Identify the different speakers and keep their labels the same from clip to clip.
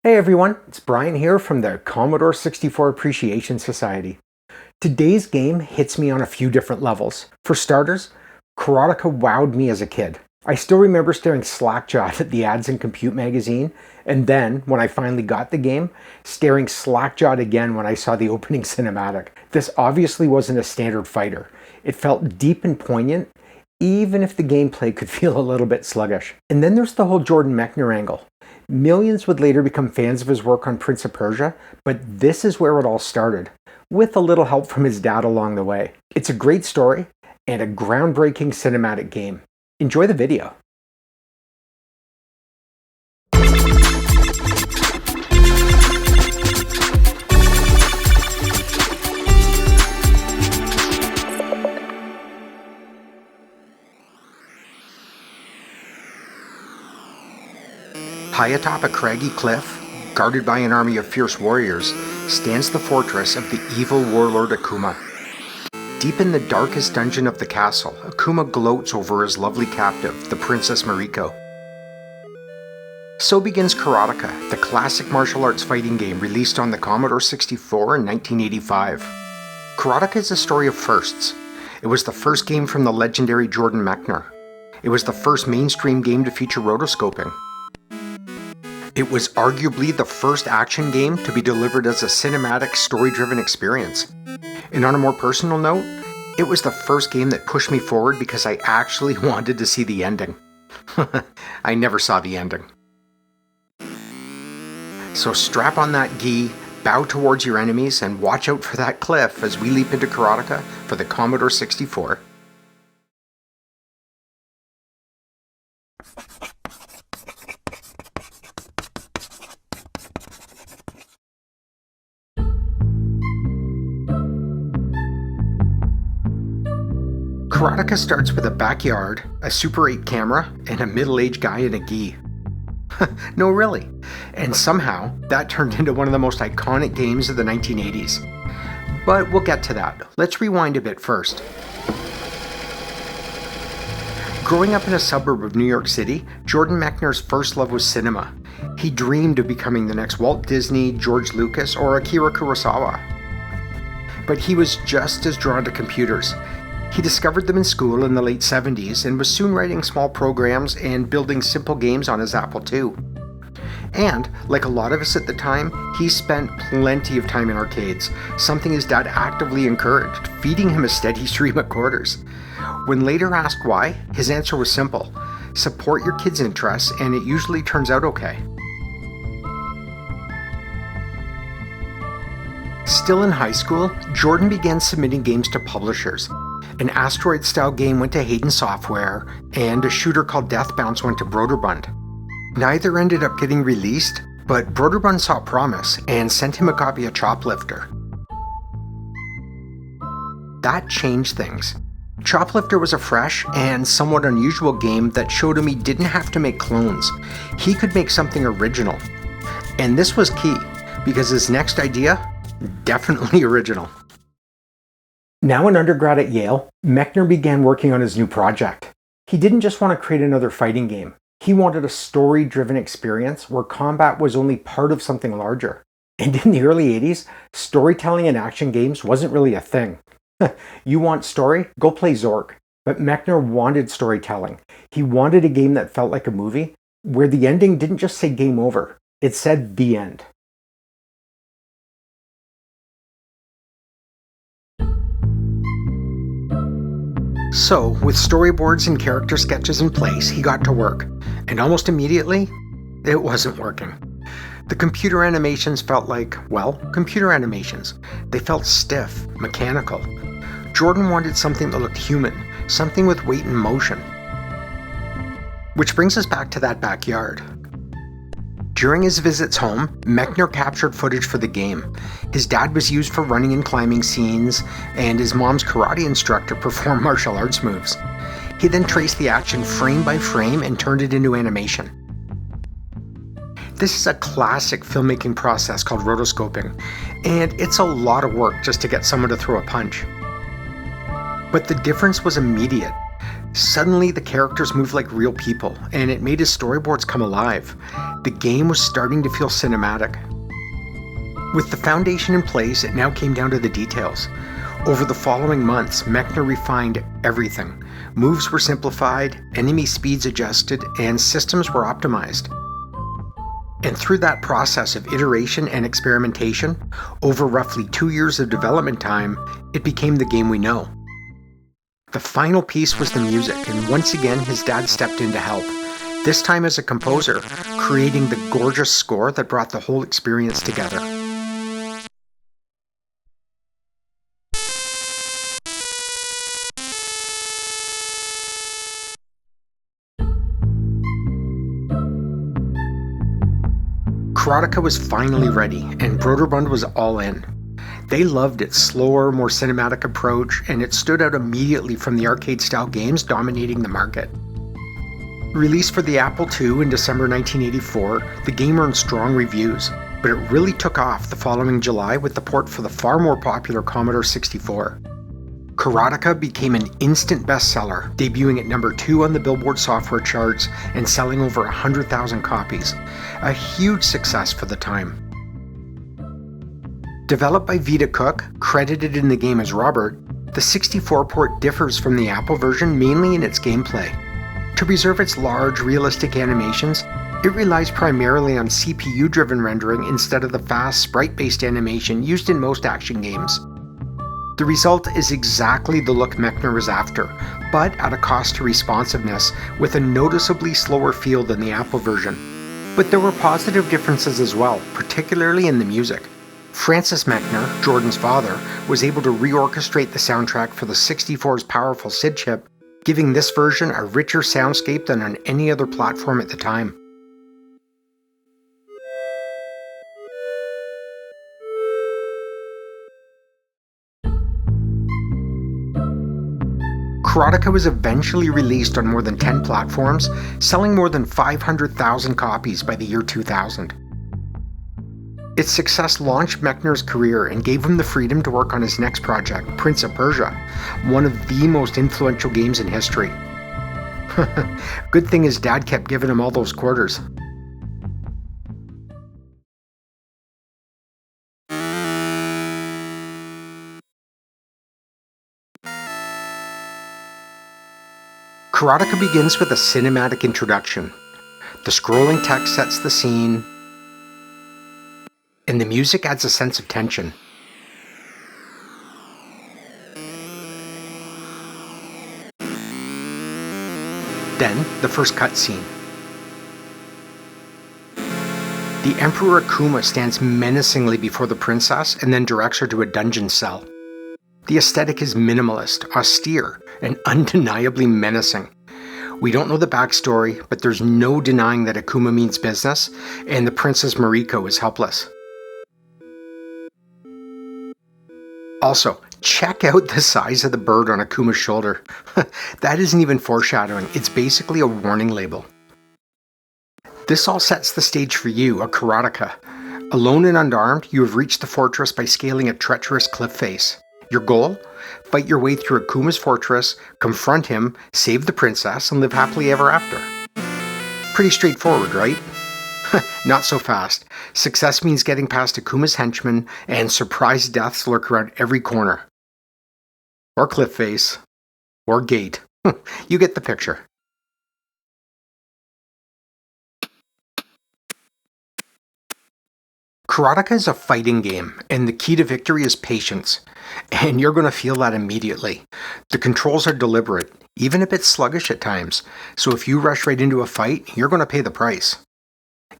Speaker 1: Hey everyone, it's Brian here from the Commodore 64 Appreciation Society. Today's game hits me on a few different levels. For starters, Karateka wowed me as a kid. I still remember staring slack-jawed at the ads in Compute magazine, and then, when I finally got the game, staring slack-jawed again when I saw the opening cinematic. This obviously wasn't a standard fighter. It felt deep and poignant, even if the gameplay could feel a little bit sluggish. And then there's the whole Jordan Mechner angle. Millions would later become fans of his work on Prince of Persia, but this is where it all started, with a little help from his dad along the way. It's a great story and a groundbreaking cinematic game. Enjoy the video.
Speaker 2: High atop a craggy cliff, guarded by an army of fierce warriors, stands the fortress of the evil warlord Akuma. Deep in the darkest dungeon of the castle, Akuma gloats over his lovely captive, the Princess Mariko. So begins Karateka, the classic martial arts fighting game released on the Commodore 64 in 1985. Karateka is a story of firsts. It was the first game from the legendary Jordan Mechner. It was the first mainstream game to feature rotoscoping. It was arguably the first action game to be delivered as a cinematic, story-driven experience. And on a more personal note, it was the first game that pushed me forward because I actually wanted to see the ending. I never saw the ending. So strap on that gi, bow towards your enemies, and watch out for that cliff as we leap into Karateka for the Commodore 64. Karateka starts with a backyard, a Super 8 camera, and a middle-aged guy in a gi. No, really. And somehow, that turned into one of the most iconic games of the 1980s. But we'll get to that. Let's rewind a bit first. Growing up in a suburb of New York City, Jordan Mechner's first love was cinema. He dreamed of becoming the next Walt Disney, George Lucas, or Akira Kurosawa. But he was just as drawn to computers. He discovered them in school in the late 70s and was soon writing small programs and building simple games on his Apple II. And, like a lot of us at the time, he spent plenty of time in arcades, something his dad actively encouraged, feeding him a steady stream of quarters. When later asked why, his answer was simple: support your kids' interests and it usually turns out okay. Still in high school, Jordan began submitting games to publishers. An Asteroid-style game went to Hayden Software, and a shooter called Death Bounce went to Broderbund. Neither ended up getting released, but Broderbund saw promise and sent him a copy of Choplifter. That changed things. Choplifter was a fresh and somewhat unusual game that showed him he didn't have to make clones. He could make something original. And this was key, because his next idea, definitely original.
Speaker 1: Now an undergrad at Yale, Mechner began working on his new project. He didn't just want to create another fighting game. He wanted a story-driven experience where combat was only part of something larger. And in the early 80s, storytelling in action games wasn't really a thing. You want story? Go play Zork. But Mechner wanted storytelling. He wanted a game that felt like a movie, where the ending didn't just say game over. It said the end.
Speaker 2: So, with storyboards and character sketches in place, he got to work. And almost immediately, it wasn't working. The computer animations felt like, well, computer animations. They felt stiff, mechanical. Jordan wanted something that looked human, something with weight and motion. Which brings us back to that backyard. During his visits home, Mechner captured footage for the game. His dad was used for running and climbing scenes, and his mom's karate instructor performed martial arts moves. He then traced the action frame by frame and turned it into animation. This is a classic filmmaking process called rotoscoping, and it's a lot of work just to get someone to throw a punch. But the difference was immediate. Suddenly, the characters moved like real people, and it made his storyboards come alive. The game was starting to feel cinematic. With the foundation in place, it now came down to the details. Over the following months, Mechner refined everything. Moves were simplified, enemy speeds adjusted, and systems were optimized. And through that process of iteration and experimentation, over roughly 2 years of development time, it became the game we know. The final piece was the music, and once again his dad stepped in to help, this time as a composer, creating the gorgeous score that brought the whole experience together. Karateka was finally ready, and Broderbund was all in. They loved its slower, more cinematic approach, and it stood out immediately from the arcade-style games dominating the market. Released for the Apple II in December 1984, the game earned strong reviews, but it really took off the following July with the port for the far more popular Commodore 64. Karateka became an instant bestseller, debuting at number 2 on the Billboard software charts and selling over 100,000 copies, a huge success for the time. Developed by Vita Cook, credited in the game as Robert, the 64 port differs from the Apple version mainly in its gameplay. To preserve its large, realistic animations, it relies primarily on CPU-driven rendering instead of the fast, sprite-based animation used in most action games. The result is exactly the look Mechner was after, but at a cost to responsiveness, with a noticeably slower feel than the Apple version. But there were positive differences as well, particularly in the music. Francis Mechner, Jordan's father, was able to reorchestrate the soundtrack for the 64's powerful SID chip, giving this version a richer soundscape than on any other platform at the time. Karateka was eventually released on more than 10 platforms, selling more than 500,000 copies by the year 2000. Its success launched Mechner's career and gave him the freedom to work on his next project, Prince of Persia, one of the most influential games in history. Good thing his dad kept giving him all those quarters. Karateka begins with a cinematic introduction. The scrolling text sets the scene, and the music adds a sense of tension. Then, the first cutscene. The Emperor Akuma stands menacingly before the princess and then directs her to a dungeon cell. The aesthetic is minimalist, austere, and undeniably menacing. We don't know the backstory, but there's no denying that Akuma means business, and the Princess Mariko is helpless. Also, check out the size of the bird on Akuma's shoulder. That isn't even foreshadowing, it's basically a warning label. This all sets the stage for you, a Karateka. Alone and unarmed, you have reached the fortress by scaling a treacherous cliff face. Your goal? Fight your way through Akuma's fortress, confront him, save the princess, and live happily ever after. Pretty straightforward, right? Not so fast. Success means getting past Akuma's henchmen, and surprise deaths lurk around every corner. Or cliff face. Or gate. You get the picture. Karateka is a fighting game, and the key to victory is patience. And you're going to feel that immediately. The controls are deliberate, even a bit sluggish at times, so if you rush right into a fight, you're going to pay the price.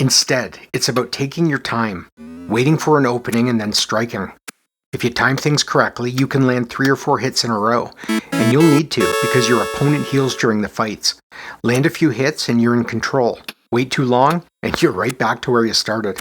Speaker 2: Instead, it's about taking your time, waiting for an opening and then striking. If you time things correctly, you can land 3 or 4 hits in a row, and you'll need to because your opponent heals during the fights. Land a few hits and you're in control. Wait too long, and you're right back to where you started.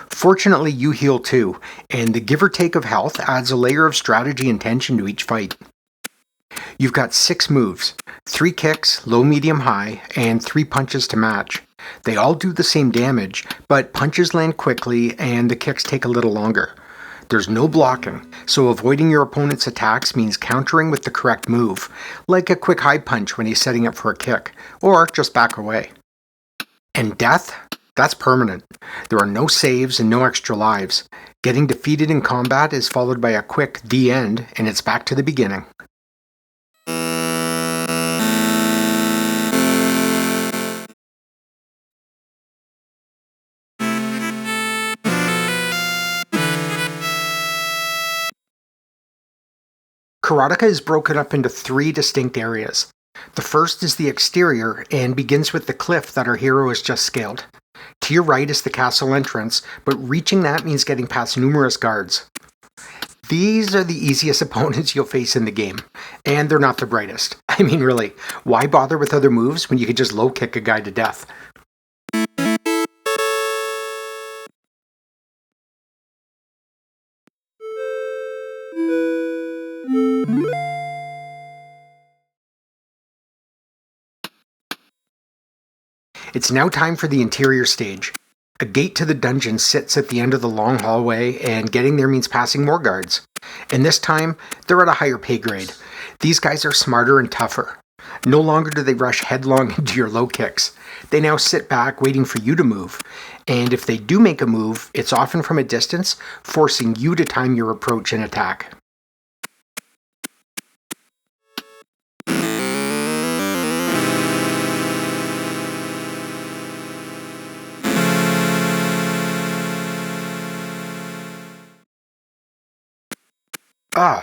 Speaker 2: Fortunately, you heal too, and the give or take of health adds a layer of strategy and tension to each fight. You've got 6 moves, 3 kicks, low, medium, high, and 3 punches to match. They all do the same damage, but punches land quickly and the kicks take a little longer. There's no blocking, so avoiding your opponent's attacks means countering with the correct move, like a quick high punch when he's setting up for a kick, or just back away. And death? That's permanent. There are no saves and no extra lives. Getting defeated in combat is followed by a quick "the end," and it's back to the beginning. Karateka is broken up into 3 distinct areas. The first is the exterior and begins with the cliff that our hero has just scaled. To your right is the castle entrance, but reaching that means getting past numerous guards. These are the easiest opponents you'll face in the game, and they're not the brightest. I mean, really, why bother with other moves when you could just low kick a guy to death? It's now time for the interior stage. A gate to the dungeon sits at the end of the long hallway, and getting there means passing more guards. And this time, they're at a higher pay grade. These guys are smarter and tougher. No longer do they rush headlong into your low kicks. They now sit back waiting for you to move. And if they do make a move, it's often from a distance, forcing you to time your approach and attack.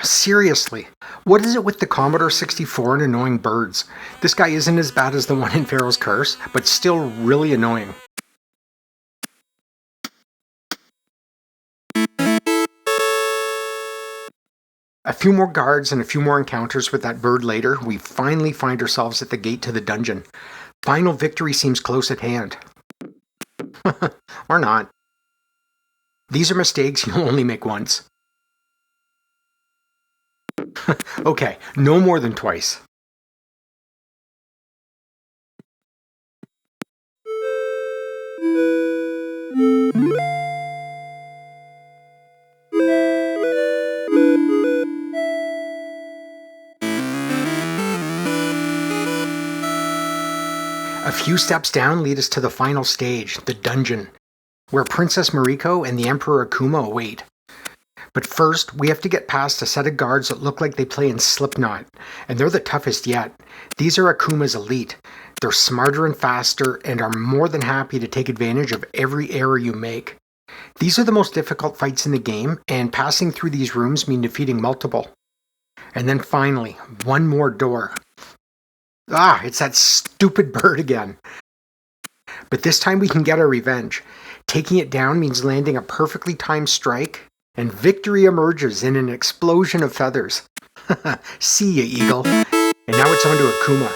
Speaker 2: Seriously. What is it with the Commodore 64 and annoying birds? This guy isn't as bad as the one in Pharaoh's Curse, but still really annoying. A few more guards and a few more encounters with that bird later, we finally find ourselves at the gate to the dungeon. Final victory seems close at hand. Or not. These are mistakes you'll only make once. Okay, no more than twice. A few steps down lead us to the final stage, the dungeon, where Princess Mariko and the Emperor Akuma await. But first, we have to get past a set of guards that look like they play in Slipknot, and they're the toughest yet. These are Akuma's elite. They're smarter and faster, and are more than happy to take advantage of every error you make. These are the most difficult fights in the game, and passing through these rooms mean defeating multiple. And then finally, one more door. It's that stupid bird again. But this time we can get our revenge. Taking it down means landing a perfectly timed strike, and victory emerges in an explosion of feathers. See ya, Eagle. And now it's on to Akuma.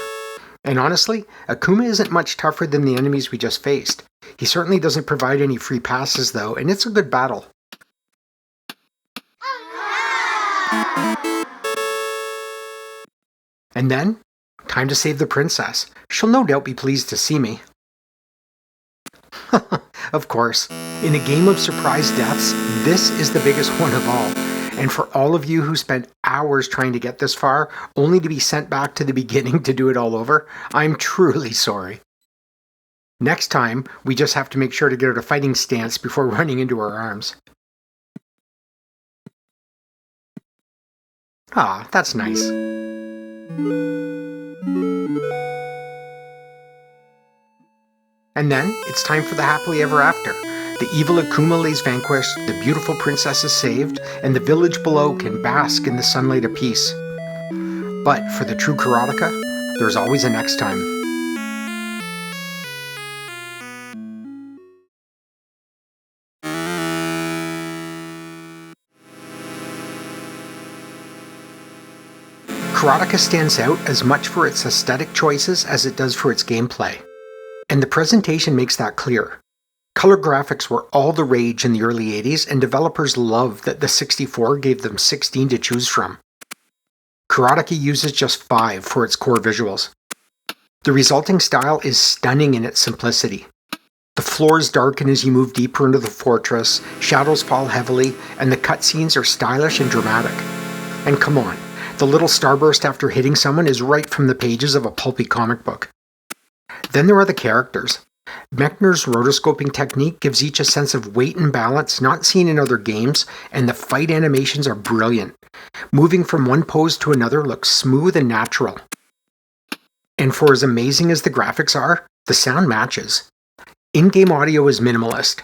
Speaker 2: And honestly, Akuma isn't much tougher than the enemies we just faced. He certainly doesn't provide any free passes though, and it's a good battle. And then, time to save the princess. She'll no doubt be pleased to see me. Of course, in a game of surprise deaths, this is the biggest one of all. And for all of you who spent hours trying to get this far, only to be sent back to the beginning to do it all over, I'm truly sorry. Next time, we just have to make sure to get out a fighting stance before running into our arms. That's nice. And then, it's time for the happily ever after. The evil Akuma lays vanquished, the beautiful princess is saved, and the village below can bask in the sunlight of peace. But for the true Karateka, there's always a next time. Karateka stands out as much for its aesthetic choices as it does for its gameplay. And the presentation makes that clear. Color graphics were all the rage in the early 80s, and developers loved that the 64 gave them 16 to choose from. Karateka uses just 5 for its core visuals. The resulting style is stunning in its simplicity. The floors darken as you move deeper into the fortress, shadows fall heavily, and the cutscenes are stylish and dramatic. And come on, the little starburst after hitting someone is right from the pages of a pulpy comic book. Then there are the characters. Mechner's rotoscoping technique gives each a sense of weight and balance not seen in other games, and the fight animations are brilliant. Moving from one pose to another looks smooth and natural. And for as amazing as the graphics are, the sound matches. In-game audio is minimalist.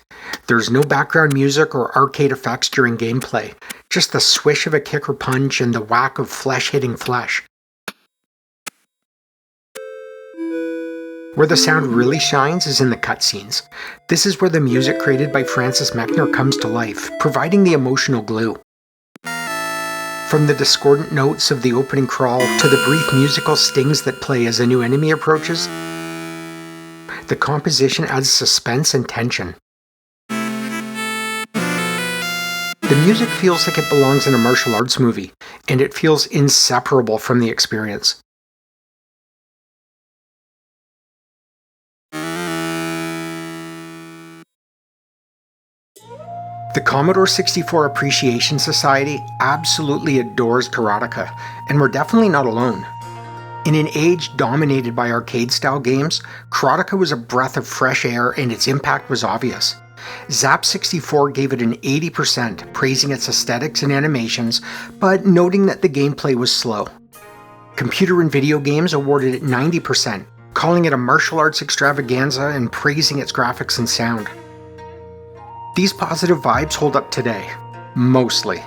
Speaker 2: There's no background music or arcade effects during gameplay, just the swish of a kick or punch and the whack of flesh hitting flesh. Where the sound really shines is in the cutscenes. This is where the music created by Francis Mechner comes to life, providing the emotional glue. From the discordant notes of the opening crawl to the brief musical stings that play as a new enemy approaches, the composition adds suspense and tension. The music feels like it belongs in a martial arts movie, and it feels inseparable from the experience. The Commodore 64 Appreciation Society absolutely adores Karateka, and we're definitely not alone. In an age dominated by arcade-style games, Karateka was a breath of fresh air and its impact was obvious. Zap64 gave it an 80%, praising its aesthetics and animations, but noting that the gameplay was slow. Computer and Video Games awarded it 90%, calling it a martial arts extravaganza and praising its graphics and sound. These positive vibes hold up today, mostly.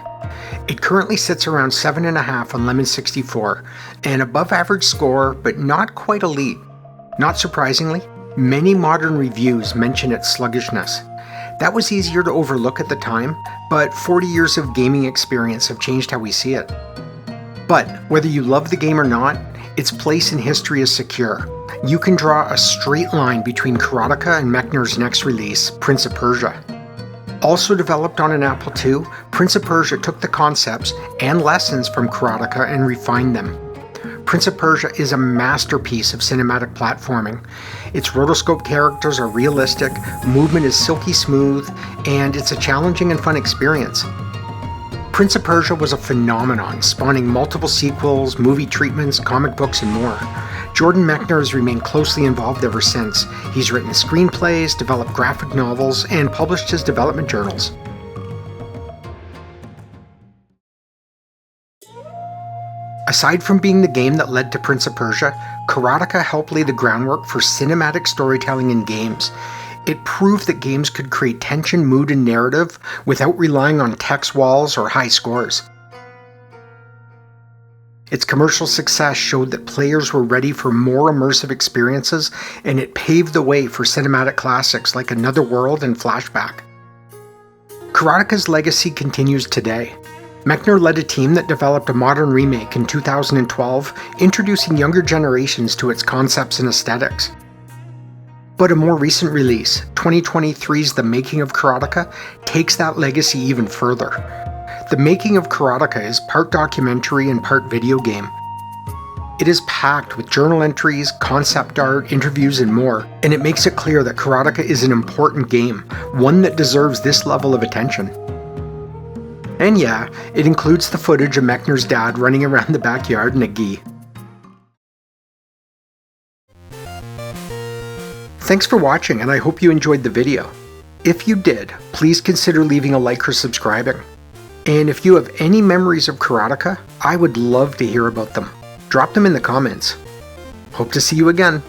Speaker 2: It currently sits around 7.5 on Lemon 64, an above average score, but not quite elite. Not surprisingly, many modern reviews mention its sluggishness. That was easier to overlook at the time, but 40 years of gaming experience have changed how we see it. But whether you love the game or not, its place in history is secure. You can draw a straight line between Karateka and Mechner's next release, Prince of Persia. Also developed on an Apple II, Prince of Persia took the concepts and lessons from Karateka and refined them. Prince of Persia is a masterpiece of cinematic platforming. Its rotoscope characters are realistic, movement is silky smooth, and it's a challenging and fun experience. Prince of Persia was a phenomenon, spawning multiple sequels, movie treatments, comic books, and more. Jordan Mechner has remained closely involved ever since. He's written screenplays, developed graphic novels, and published his development journals. Aside from being the game that led to Prince of Persia, Karateka helped lay the groundwork for cinematic storytelling in games. It proved that games could create tension, mood, and narrative without relying on text walls or high scores. Its commercial success showed that players were ready for more immersive experiences, and it paved the way for cinematic classics like Another World and Flashback. Karateka's legacy continues today. Mechner led a team that developed a modern remake in 2012, introducing younger generations to its concepts and aesthetics. But a more recent release, 2023's The Making of Karateka, takes that legacy even further. The Making of Karateka is part documentary and part video game. It is packed with journal entries, concept art, interviews, and more, and it makes it clear that Karateka is an important game, one that deserves this level of attention. And yeah, it includes the footage of Mechner's dad running around the backyard in a gi. Thanks for watching, and I hope you enjoyed the video. If you did, please consider leaving a like or subscribing. And if you have any memories of Karateka, I would love to hear about them. Drop them in the comments. Hope to see you again.